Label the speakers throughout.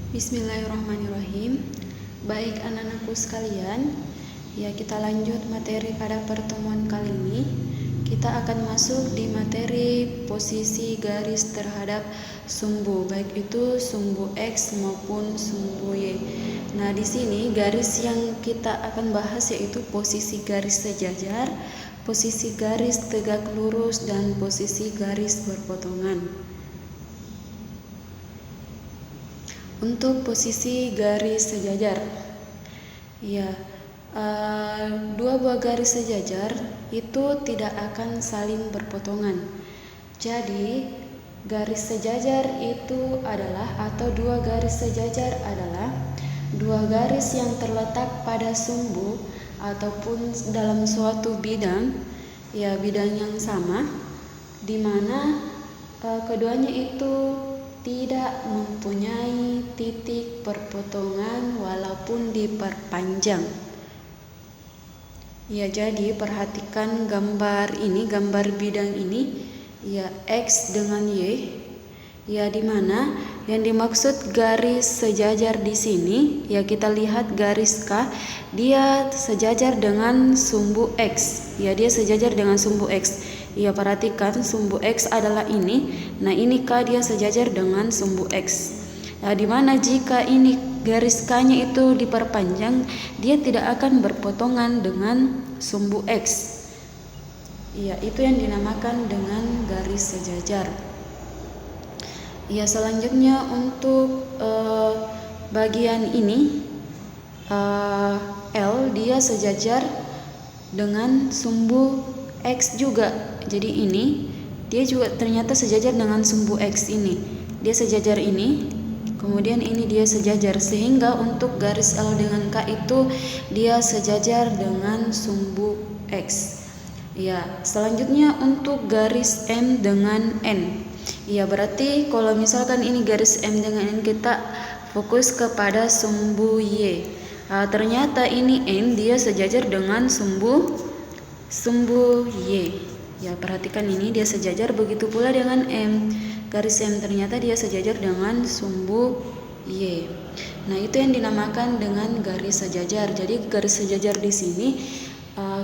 Speaker 1: Bismillahirrahmanirrahim. Baik anak-anakku sekalian, ya kita lanjut materi pada pertemuan kali ini. Kita akan masuk di materi posisi garis terhadap sumbu, baik itu sumbu X maupun sumbu Y. Nah, di sini garis yang kita akan bahas yaitu posisi garis sejajar, posisi garis tegak lurus, dan posisi garis berpotongan. Untuk posisi garis sejajar, ya, dua buah garis sejajar itu tidak akan saling berpotongan. Jadi garis sejajar itu adalah, atau dua garis sejajar adalah dua garis yang terletak pada sumbu ataupun dalam suatu bidang, ya bidang yang sama, di mana keduanya itu tidak mempunyai titik perpotongan walaupun diperpanjang. Ya, jadi perhatikan gambar ini, gambar bidang ini, ya X dengan Y. Ya, di mana yang dimaksud garis sejajar di sini, ya kita lihat garis K, dia sejajar dengan sumbu X. Ya, dia sejajar dengan sumbu X. Ya, perhatikan sumbu X adalah ini. Nah, ini K dia sejajar dengan sumbu X. Nah, dimana jika ini garis K-nya itu diperpanjang, dia tidak akan berpotongan dengan sumbu X. Ya, itu yang dinamakan dengan garis sejajar. Ya, selanjutnya untuk bagian ini L dia sejajar dengan sumbu X juga. Jadi ini dia juga ternyata sejajar dengan sumbu X ini. Dia sejajar ini, kemudian ini dia sejajar, sehingga untuk garis L dengan K itu dia sejajar dengan sumbu X. Ya, selanjutnya untuk garis M dengan N. Ya, berarti kalau misalkan ini garis M dengan N, kita fokus kepada sumbu Y. Ternyata ini N dia sejajar dengan sumbu Y. Ya, perhatikan ini dia sejajar, begitu pula dengan M. Garis M ternyata dia sejajar dengan sumbu Y. Nah, itu yang dinamakan dengan garis sejajar. Jadi garis sejajar di sini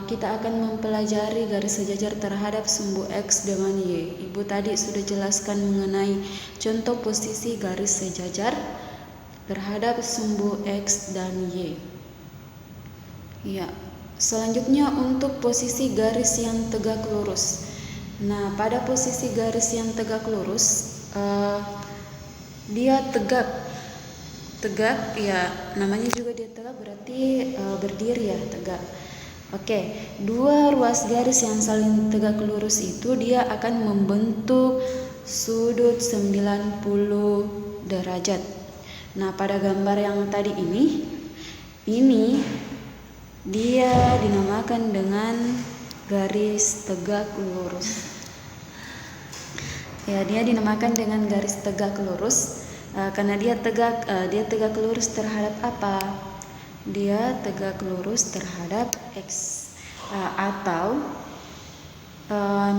Speaker 1: kita akan mempelajari garis sejajar terhadap sumbu X dengan Y. Ibu tadi sudah jelaskan mengenai contoh posisi garis sejajar terhadap sumbu X dan Y. Ya, selanjutnya untuk posisi garis yang tegak lurus. Nah, pada posisi garis yang tegak lurus, dia tegak, ya namanya juga dia tegak, berarti berdiri ya, tegak. Oke, dua ruas garis yang saling tegak lurus itu dia akan membentuk sudut 90 derajat. Nah, pada gambar yang tadi ini dia dinamakan dengan garis tegak lurus. Ya, dia dinamakan dengan garis tegak lurus karena dia tegak lurus terhadap apa? Dia tegak lurus terhadap X. Atau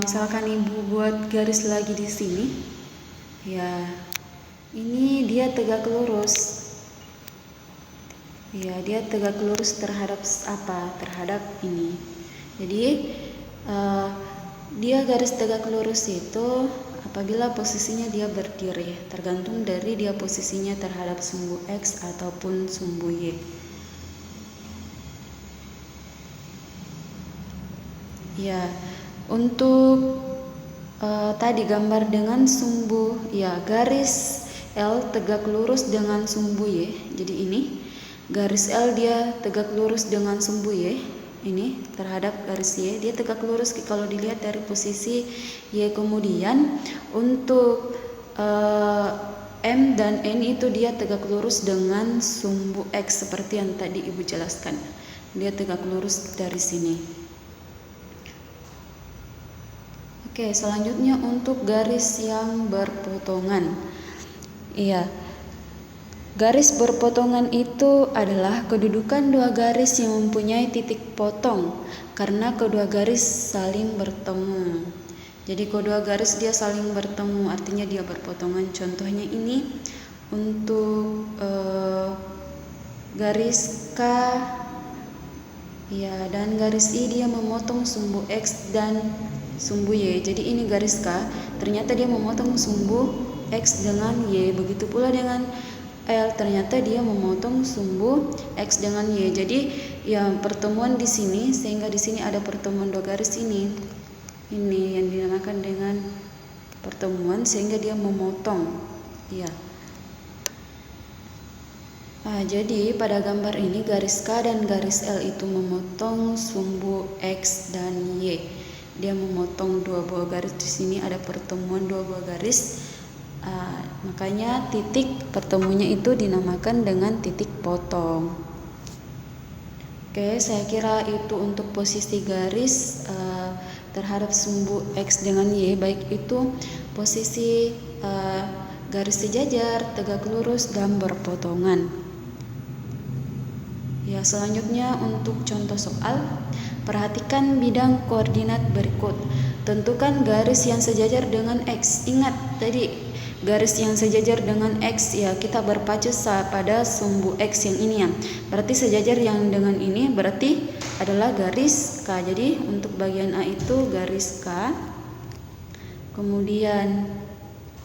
Speaker 1: misalkan ibu buat garis lagi di sini, ya ini dia tegak lurus. Ya, dia tegak lurus terhadap apa? Terhadap ini. Jadi dia garis tegak lurus itu apabila posisinya dia berdiri, tergantung dari dia posisinya terhadap sumbu X ataupun sumbu Y. Ya, untuk tadi gambar dengan sumbu, ya garis L tegak lurus dengan sumbu Y. Jadi ini garis L dia tegak lurus dengan sumbu Y. Ini terhadap garis Y, dia tegak lurus kalau dilihat dari posisi Y. Kemudian untuk M dan N itu dia tegak lurus dengan sumbu X seperti yang tadi ibu jelaskan. Dia tegak lurus dari sini. Oke, selanjutnya untuk garis yang berpotongan. Iya. Garis berpotongan itu adalah kedudukan dua garis yang mempunyai titik potong karena kedua garis saling bertemu. Jadi kedua garis dia saling bertemu, artinya dia berpotongan. Contohnya ini untuk garis K, ya, dan garis I dia memotong sumbu X dan sumbu Y. Jadi ini garis K, ternyata dia memotong sumbu X dengan Y. Begitu pula dengan L, ternyata dia memotong sumbu X dengan Y. Jadi ya pertemuan di sini, sehingga di sini ada pertemuan dua garis ini yang dinamakan dengan pertemuan, sehingga dia memotong, ya. Jadi pada gambar ini garis K dan garis L itu memotong sumbu X dan Y. Dia memotong dua buah garis. Di sini ada pertemuan dua buah garis. Makanya titik pertemuannya itu dinamakan dengan titik potong. Oke, saya kira itu untuk posisi garis terhadap sumbu X dengan Y, baik itu posisi garis sejajar, tegak lurus, dan berpotongan. Ya, selanjutnya untuk contoh soal, perhatikan bidang koordinat berikut. Tentukan garis yang sejajar dengan X. Ingat tadi garis yang sejajar dengan X, ya kita berpacu pada sumbu X yang ini ya. Berarti sejajar yang dengan ini berarti adalah garis K. Jadi untuk bagian A itu garis K. Kemudian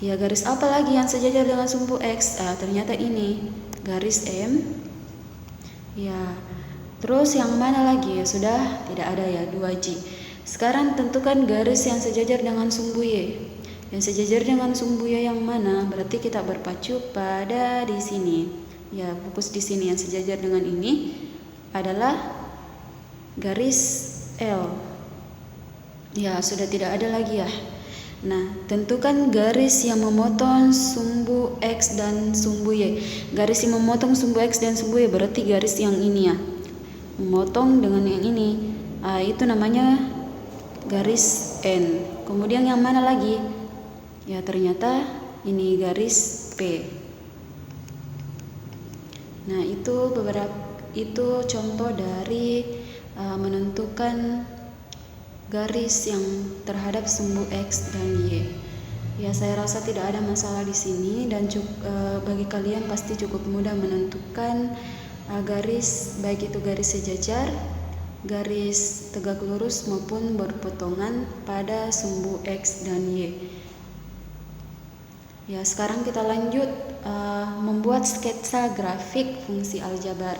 Speaker 1: ya garis apa lagi yang sejajar dengan sumbu X? Ternyata ini garis M. Ya, terus yang mana lagi? Ya sudah tidak ada ya, 2J. Sekarang tentukan garis yang sejajar dengan sumbu Y. Yang sejajar dengan sumbu Y yang mana? Berarti kita berpacu pada di sini. Ya, fokus di sini. Yang sejajar dengan ini adalah garis L. Ya, sudah tidak ada lagi ya. Nah, tentukan garis yang memotong sumbu X dan sumbu Y. Garis yang memotong sumbu X dan sumbu Y berarti garis yang ini ya. Memotong dengan yang ini. Itu namanya garis N. Kemudian yang mana lagi? Ya, ternyata ini garis P. Nah, itu contoh dari menentukan garis yang terhadap sumbu X dan Y. Ya, saya rasa tidak ada masalah di sini, dan bagi kalian pasti cukup mudah menentukan garis, baik itu garis sejajar, garis tegak lurus maupun berpotongan pada sumbu X dan Y. Ya, sekarang kita lanjut membuat sketsa grafik fungsi aljabar.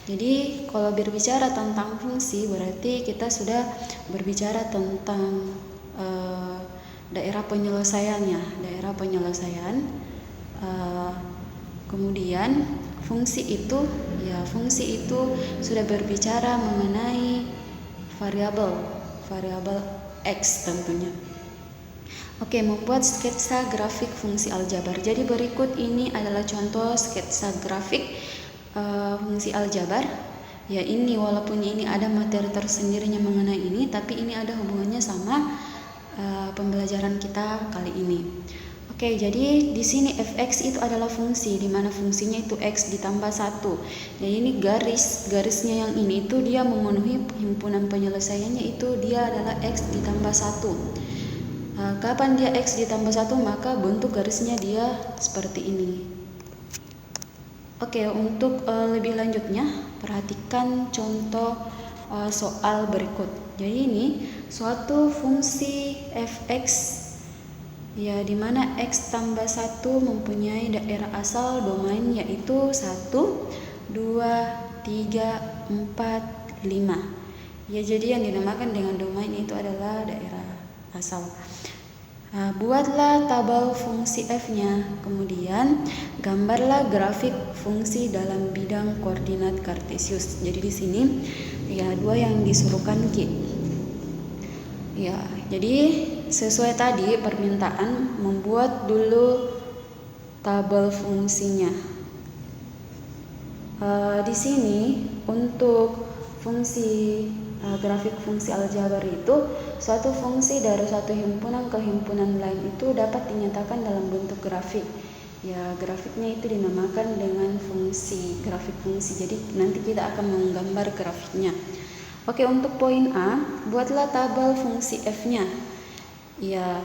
Speaker 1: Jadi kalau berbicara tentang fungsi berarti kita sudah berbicara tentang daerah penyelesaiannya, kemudian fungsi itu sudah berbicara mengenai variabel X tentunya. Oke, membuat sketsa grafik fungsi aljabar. Jadi berikut ini adalah contoh sketsa grafik fungsi aljabar. Ya, ini walaupun ini ada materi tersendirinya mengenai ini, tapi ini ada hubungannya sama pembelajaran kita kali ini. Oke, jadi di sini fx itu adalah fungsi, di mana fungsinya itu x ditambah 1. Jadi ini garisnya yang ini itu dia memenuhi himpunan penyelesaiannya itu dia adalah x ditambah 1. Kapan dia X ditambah 1, maka bentuk garisnya dia seperti ini. Oke, untuk lebih lanjutnya perhatikan contoh soal berikut. Jadi ini suatu fungsi fx ya, dimana x tambah 1 mempunyai daerah asal domain yaitu 1, 2, 3, 4, 5. Ya, jadi yang dinamakan dengan domain itu adalah daerah asal. Buatlah tabel fungsi f-nya, kemudian gambarlah grafik fungsi dalam bidang koordinat kartesius. Jadi di sini ya 2 yang disuruhkan Ki. Ya, jadi sesuai tadi permintaan membuat dulu tabel fungsinya. Di sini untuk fungsi grafik fungsi aljabar itu suatu fungsi dari satu himpunan ke himpunan lain itu dapat dinyatakan dalam bentuk grafik. Ya, grafiknya itu dinamakan dengan grafik fungsi. Jadi nanti kita akan menggambar grafiknya. Oke, untuk poin A, buatlah tabel fungsi f-nya. Ya,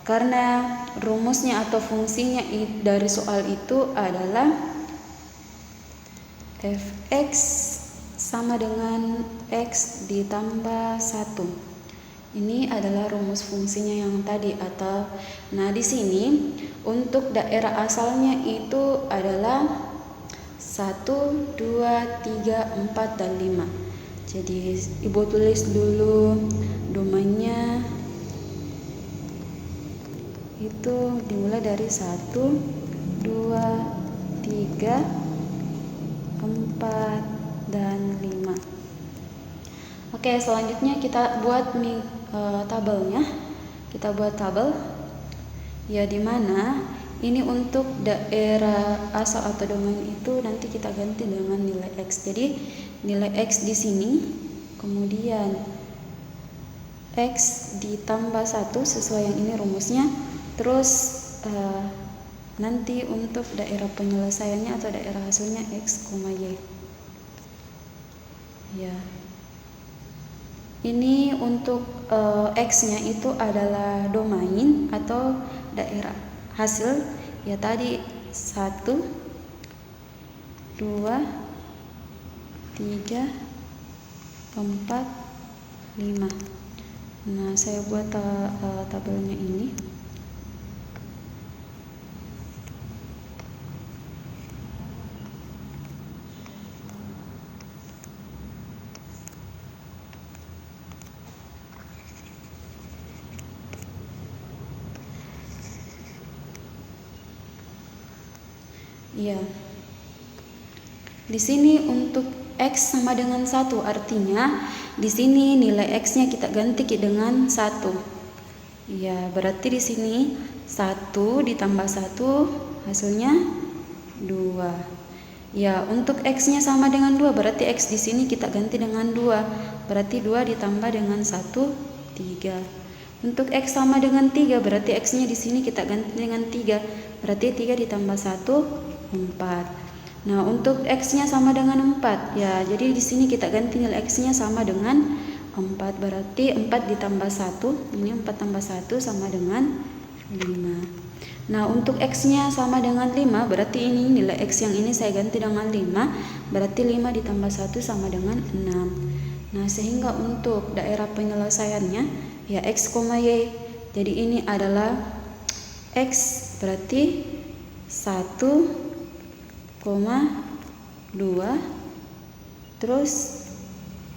Speaker 1: karena rumusnya atau fungsinya dari soal itu adalah fx sama dengan x ditambah 1. Ini adalah rumus fungsinya yang tadi atau di sini untuk daerah asalnya itu adalah 1, 2, 3, 4 dan 5. Jadi Ibu tulis dulu domainnya itu dimulai dari 1, 2, 3, 4 dan 5. Oke, selanjutnya kita buat tabelnya. Kita buat tabel ya, dimana ini untuk daerah asal atau domain itu nanti kita ganti dengan nilai x. Jadi nilai x di sini, kemudian x ditambah 1 sesuai yang ini rumusnya. Terus nanti untuk daerah penyelesaiannya atau daerah hasilnya x, y. Ya. Ini untuk x-nya itu adalah domain atau daerah hasil. Ya tadi 1, 2, 3, 4, 5. Nah, saya buat tabelnya ini. Ya. Di sini untuk x sama dengan 1, artinya di sini nilai x-nya kita ganti dengan 1. Ya, berarti di sini 1 ditambah 1 hasilnya 2. Ya, untuk x-nya sama dengan 2, berarti x di sini kita ganti dengan 2. Berarti 2 ditambah dengan 1, 3. Untuk x sama dengan 3, berarti x-nya di sini kita ganti dengan 3. Berarti 3 ditambah 1, 4. Nah, untuk x-nya sama dengan 4. Ya, jadi di sini kita ganti nilai x-nya sama dengan 4. Berarti 4 ditambah 1, ini 4 tambah 1 sama dengan 5. Nah, untuk x-nya sama dengan 5, berarti ini nilai x yang ini saya ganti dengan 5. Berarti 5 ditambah 1 sama dengan 6. Nah, sehingga untuk daerah penyelesaiannya ya x, y. Jadi ini adalah x berarti 1, 2, terus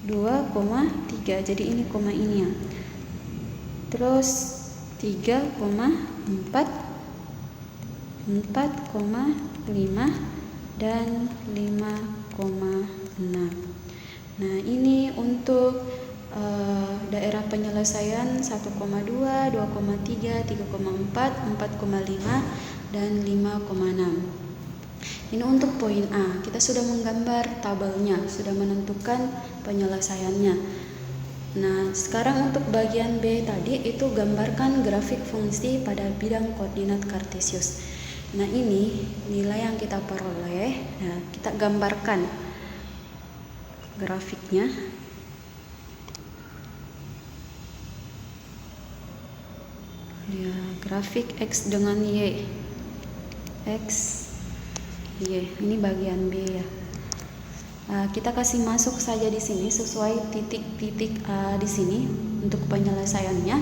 Speaker 1: 2,3. Jadi ini koma ini ya. Terus 3,4, 4,5 dan 5,6. Nah, ini untuk daerah penyelesaian 1,2, 2,3, 3,4, 4,5 dan 5,6. Ini untuk poin A. Kita sudah menggambar tabelnya, sudah menentukan penyelesaiannya. Nah, sekarang untuk bagian B tadi itu gambarkan grafik fungsi pada bidang koordinat kartesius. Nah, ini nilai yang kita peroleh. Nah, kita gambarkan grafiknya. Ya, grafik X dengan Y. X, Y. Ini bagian B ya. Kita kasih masuk saja di sini sesuai titik-titik di sini untuk penyelesaiannya.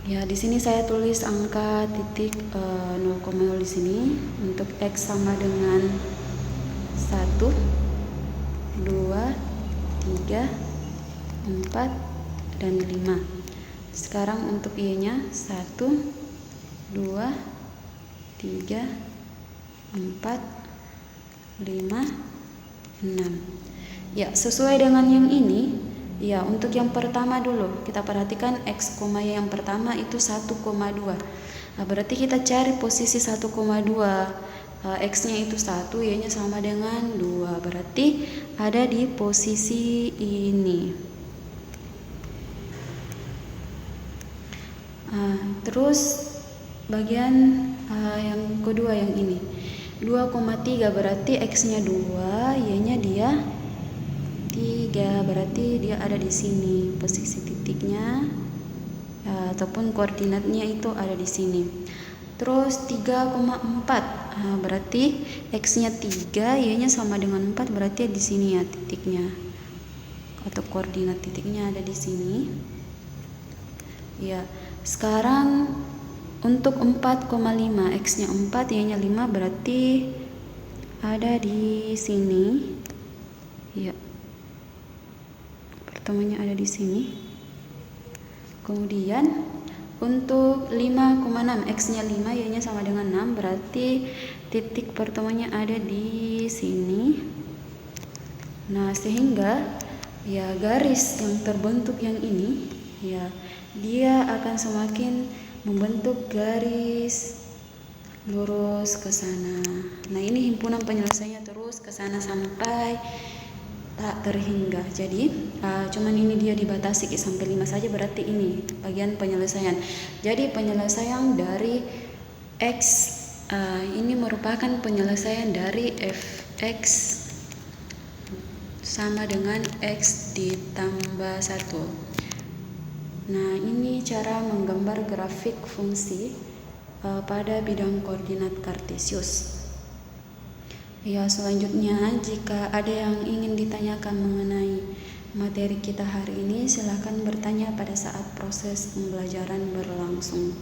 Speaker 1: Ya, di sini saya tulis angka titik 0,0 di sini untuk X sama dengan 1, 2, 3, 4 dan 5. Sekarang untuk Y-nya 1, 2, 3, 4, 5, 6. Ya, sesuai dengan yang ini. Ya, untuk yang pertama dulu kita perhatikan X, Y yang pertama itu 1,2. Nah, berarti kita cari posisi 1,2. X-nya itu 1, Y-nya sama dengan 2. Berarti ada di posisi ini. Terus bagian yang kedua yang ini 2,3, berarti X-nya 2, Y-nya dia 3, berarti dia ada di sini posisi titiknya ataupun koordinatnya itu ada di sini. Terus 3,4, berarti X-nya 3, Y-nya sama dengan 4, berarti di sini ya titiknya. Atau koordinat titiknya ada di sini. Ya, sekarang untuk 4,5, X-nya 4, Y-nya 5, berarti ada di sini. Ya. Pertemuannya ada di sini. Kemudian untuk 5,6, X-nya 5, Y-nya sama dengan 6, berarti titik pertemuannya ada di sini. Nah, sehingga ya garis yang terbentuk yang ini, ya dia akan semakin membentuk garis lurus ke sana. Nah, ini himpunan penyelesaiannya terus ke sana sampai tak terhingga. Jadi cuman ini dia dibatasi sampai 5 saja, berarti ini bagian penyelesaian. Jadi penyelesaian dari X ini merupakan penyelesaian dari fx sama dengan X ditambah 1. Nah, ini cara menggambar grafik fungsi pada bidang koordinat kartesius. Ya, selanjutnya jika ada yang ingin ditanyakan mengenai materi kita hari ini, silakan bertanya pada saat proses pembelajaran berlangsung.